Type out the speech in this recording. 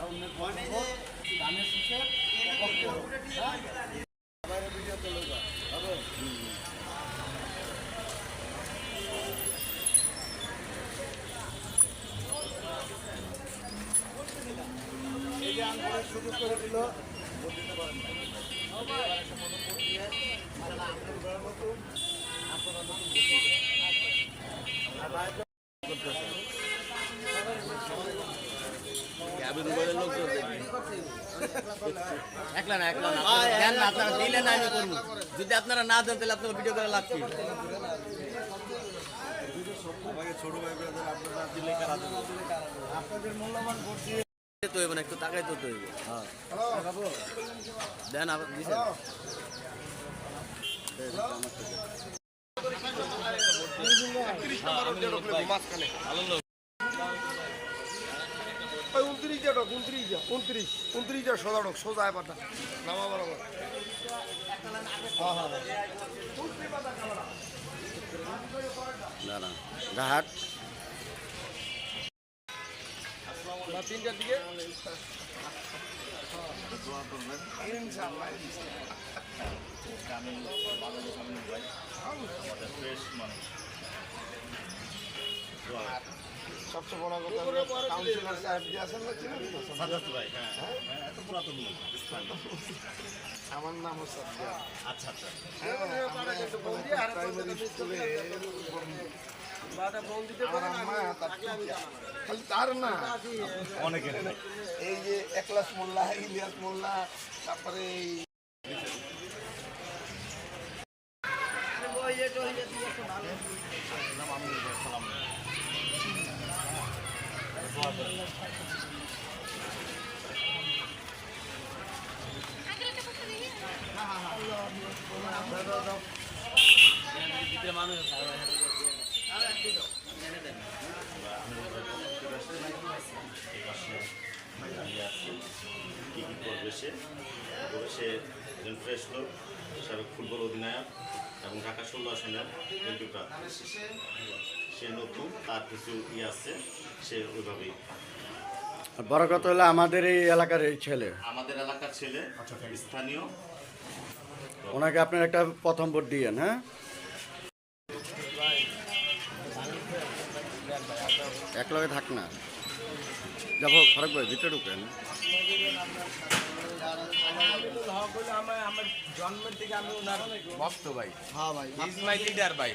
তারুণ্যের গানের শেষে ভিডিও চলে যায় হবে। এই যে আন্দোলনের সুযোগ করে দিল ভোট দিতে পারেন না। একলা না আপনারা দিলে না আমি করবো, যদি আপনারা না দেন তাহলে আপনারা ভিডিও করে লাভ কি? ছোট ভাই ব্রাদার আপনারা দিলে কারা আপনাদের মূল্যবান ভোট দিয়ে তো হইব না, একটু তাকাই তো হইব। হ্যাঁ দেন আবার দিছেন। সোজা পাটা নামা বরাবর না ঘাট 3টার দিকে সবচেয়ে বড় কথা কাউন্সিলর সাহেব যে আছেন না, আমার নাম হচ্ছে প্রাইমারি স্কুলে খালি তার না অনেকের, এই যে একলাস মোল্লা, ইলিয়াস মোল্লা, তারপরে সে একজন ফ্রেশ লোক, সাবেক ফুটবল অধিনায়ক এবং ঢাকা 16 আসনের এমপি প্রার্থী। সে নতুন, তার কিছু আছে, সে ওইভাবেই। বড় কথা হলো আমাদের এই এলাকার এই ছেলে, আমাদের এলাকার ছেলে, স্থানীয়। ওনাকে আপনার একটা প্রথম ভোট দিয়েন। হ্যাঁ একলগে থাক না, যাবো ফারুক ভাই ভিতরে ঢুকেন। আমার জন্মের থেকে আমি ওনার ভক্ত ভাই। হ্যাঁ ভাই, ইজ মাই লিডার ভাই।